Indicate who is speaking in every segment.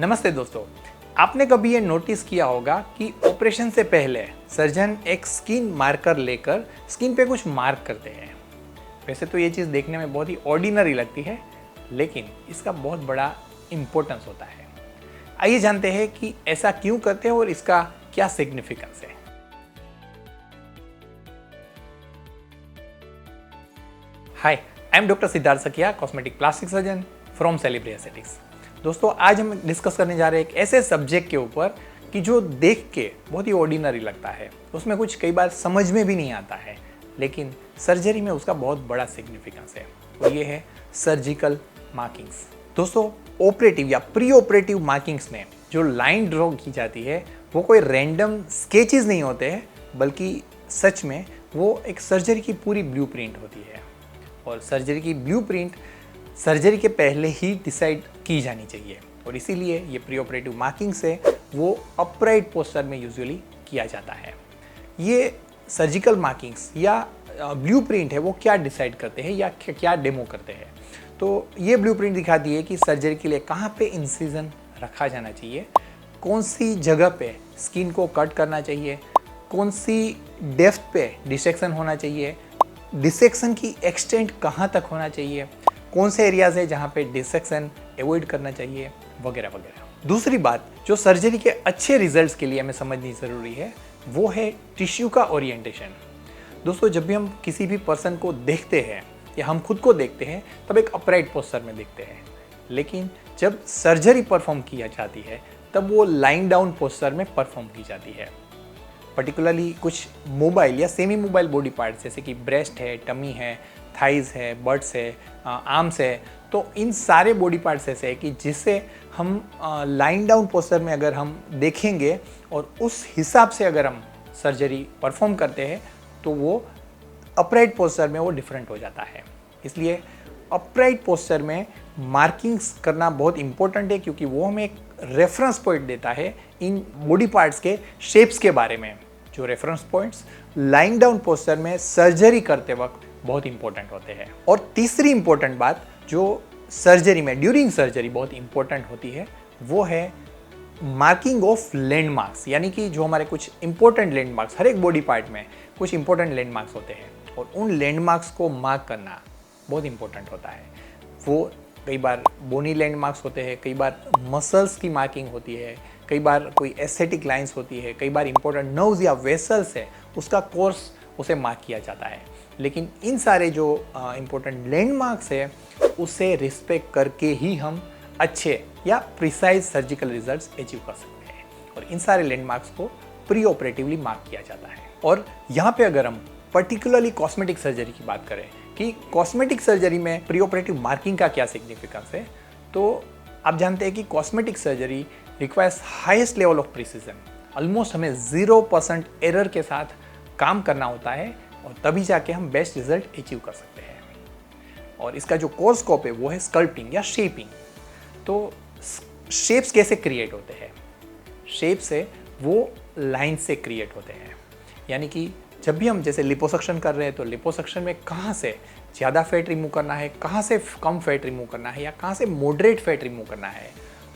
Speaker 1: नमस्ते दोस्तों, आपने कभी ये नोटिस किया होगा कि ऑपरेशन से पहले सर्जन एक स्किन मार्कर लेकर स्किन पे कुछ मार्क करते हैं। वैसे तो ये चीज़ देखने में बहुत ही ऑर्डिनरी लगती है, लेकिन इसका बहुत बड़ा इम्पोर्टेंस होता है। आइए जानते हैं कि ऐसा क्यों करते हैं और इसका क्या सिग्निफिकेंस है। Hi, I am doctor Siddharth Sakhiya, cosmetic plastic surgeon from Celebri Aesthetics. दोस्तों, आज हम डिस्कस करने जा रहे हैं एक ऐसे सब्जेक्ट के ऊपर कि जो देख के बहुत ही ऑर्डिनरी लगता है, उसमें कुछ कई बार समझ में भी नहीं आता है, लेकिन सर्जरी में उसका बहुत बड़ा सिग्निफिकेंस है। और ये है सर्जिकल मार्किंग्स। दोस्तों, ऑपरेटिव या प्री ऑपरेटिव मार्किंग्स में जो लाइन ड्रॉ की जाती है वो कोई रैंडम स्केचेस नहीं होते हैं, बल्कि सच में वो एक सर्जरी की पूरी ब्लूप्रिंट होती है। और सर्जरी की ब्लूप्रिंट सर्जरी के पहले ही डिसाइड की जानी चाहिए, और इसीलिए ये प्री ऑपरेटिव मार्किंग से वो अपराइट पोस्चर में यूजुअली किया जाता है। ये सर्जिकल मार्किंग्स या ब्लूप्रिंट है वो क्या डिसाइड करते हैं या क्या डेमो करते हैं। तो ये ब्लूप्रिंट दिखाती है कि सर्जरी के लिए कहाँ पे इंसिजन रखा जाना चाहिए, कौन सी जगह पे स्किन को कट करना चाहिए, कौन सी डेप्थ पे डिसेक्शन होना चाहिए, डिसेक्शन की एक्सटेंट कहाँ तक होना चाहिए, कौन से एरियाज है जहाँ पे डिसेक्शन अवॉइड करना चाहिए, वगैरह वगैरह। दूसरी बात जो सर्जरी के अच्छे रिजल्ट्स के लिए हमें समझनी ज़रूरी है वो है टिश्यू का ओरिएंटेशन। दोस्तों, जब भी हम किसी भी पर्सन को देखते हैं या हम खुद को देखते हैं तब एक अपराइट पोस्चर में देखते हैं, लेकिन जब सर्जरी परफॉर्म किया जाती है तब वो लाइंग डाउन पोस्चर में परफॉर्म की जाती है। पर्टिकुलरली कुछ मोबाइल या सेमी मोबाइल बॉडी पार्ट्स जैसे कि ब्रेस्ट है, टमी है, थाइज है, बट्स है, आर्म्स है, तो इन सारे बॉडी पार्ट्स ऐसे है कि जिसे हम लाइन डाउन पोस्चर में अगर हम देखेंगे और उस हिसाब से अगर हम सर्जरी परफॉर्म करते हैं तो वो अपराइट पोस्चर में वो डिफरेंट हो जाता है। इसलिए अपराइट पोस्चर में मार्किंग्स करना बहुत इंपॉर्टेंट है, क्योंकि वो हमें एक रेफरेंस पॉइंट देता है इन बॉडी पार्ट्स के शेप्स के बारे में, जो reference points lying down posture में सर्जरी करते वक्त बहुत इंपॉर्टेंट होते हैं। और तीसरी इंपॉर्टेंट बात जो सर्जरी में ड्यूरिंग सर्जरी बहुत इंपॉर्टेंट होती है वो है मार्किंग ऑफ लैंडमार्क्स, यानी कि जो हमारे कुछ इंपॉर्टेंट लैंडमार्क्स, हर एक बॉडी पार्ट में कुछ इंपॉर्टेंट लैंडमार्क्स होते हैं और उन लैंडमार्क्स को मार्क करना बहुत इंपॉर्टेंट होता है। वो कई बार बोनी लैंडमार्क्स होते हैं, कई बार मसल्स की मार्किंग होती है, कई बार कोई एस्थेटिक लाइंस होती है, कई बार इंपॉर्टेंट नर्व्स या वेसल्स है उसका कोर्स उसे मार्क किया जाता है। लेकिन इन सारे जो इंपॉर्टेंट लैंडमार्क्स है उसे रिस्पेक्ट करके ही हम अच्छे या प्रिसाइज सर्जिकल रिजल्ट्स अचीव कर सकते हैं, और इन सारे लैंडमार्क्स को प्री ऑपरेटिवली मार्क किया जाता है। और यहाँ पे अगर हम पर्टिकुलरली कॉस्मेटिक सर्जरी की बात करें कि कॉस्मेटिक सर्जरी में प्री ऑपरेटिव मार्किंग का क्या सिग्निफिकेंस है, तो आप जानते हैं कि cosmetic surgery requires highest level of precision. Almost हमें 0% एरर के साथ काम करना होता है और तभी जाके हम बेस्ट रिजल्ट अचीव कर सकते हैं। और इसका जो कोर स्कोप है वो है स्कल्पटिंग या शेपिंग। तो शेप्स कैसे क्रिएट होते हैं? शेप से वो लाइन से क्रिएट होते हैं, यानी कि जब भी हम जैसे लिपोसक्शन कर रहे हैं तो लिपोसक्शन में कहाँ से ज़्यादा फैट रिमूव करना है, कहाँ से कम फैट रिमूव करना है या कहाँ से मॉडरेट फैट रिमूव करना है,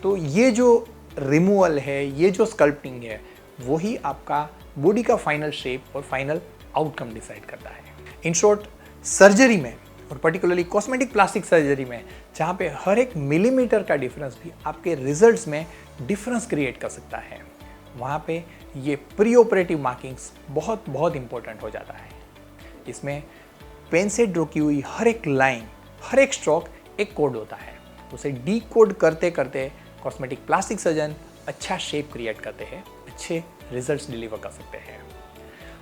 Speaker 1: तो ये जो रिमूवल है, ये जो स्कल्पटिंग है, वही आपका बॉडी का फाइनल शेप और फाइनल आउटकम डिसाइड करता है। इन शॉर्ट, सर्जरी में और पर्टिकुलरली कॉस्मेटिक प्लास्टिक सर्जरी में जहाँ पे हर एक मिलीमीटर का डिफरेंस भी आपके रिजल्ट्स में डिफरेंस क्रिएट कर सकता है, वहाँ पे ये प्री ऑपरेटिव मार्किंग्स बहुत बहुत इंपॉर्टेंट हो जाता है। इसमें पेन से ड्रॉ की हुई हर एक लाइन, हर एक स्ट्रोक एक कोड होता है। उसे डी कोड करते करते कॉस्मेटिक प्लास्टिक सर्जन अच्छा शेप क्रिएट करते हैं, अच्छे रिजल्ट्स डिलीवर कर सकते हैं,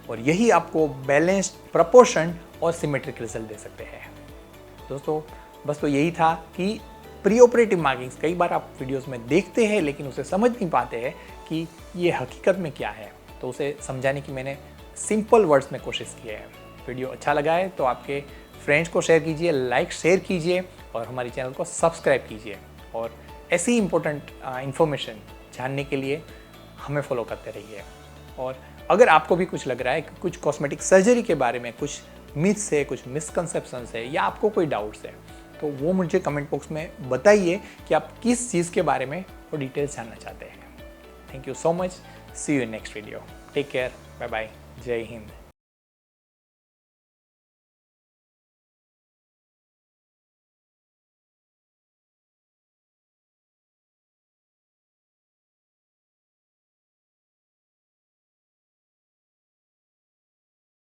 Speaker 1: और यही आपको बैलेंस्ड, प्रपोर्शन और सिमेट्रिक रिजल्ट दे सकते हैं। दोस्तों, बस तो यही था कि प्री ऑपरेटिव मार्किंग्स कई बार आप वीडियोस में देखते हैं लेकिन उसे समझ नहीं पाते हैं कि ये हकीकत में क्या है, तो उसे समझाने की मैंने सिंपल वर्ड्स में कोशिश की है। वीडियो अच्छा लगा है तो आपके फ्रेंड्स को शेयर कीजिए, लाइक शेयर कीजिए और हमारे चैनल को सब्सक्राइब कीजिए, और ऐसी इंपॉर्टेंट इन्फॉर्मेशन जानने के लिए हमें फॉलो करते रहिए। और अगर आपको भी कुछ लग रहा है कि कुछ कॉस्मेटिक सर्जरी के बारे में कुछ मिथ्स है, कुछ मिसकंसेप्शंस है या आपको कोई डाउट्स है, तो वो मुझे कमेंट बॉक्स में बताइए कि आप किस चीज़ के बारे में और डिटेल्स जानना चाहते हैं। Thank you so much, see you in next video, take care, bye bye, जय हिंद।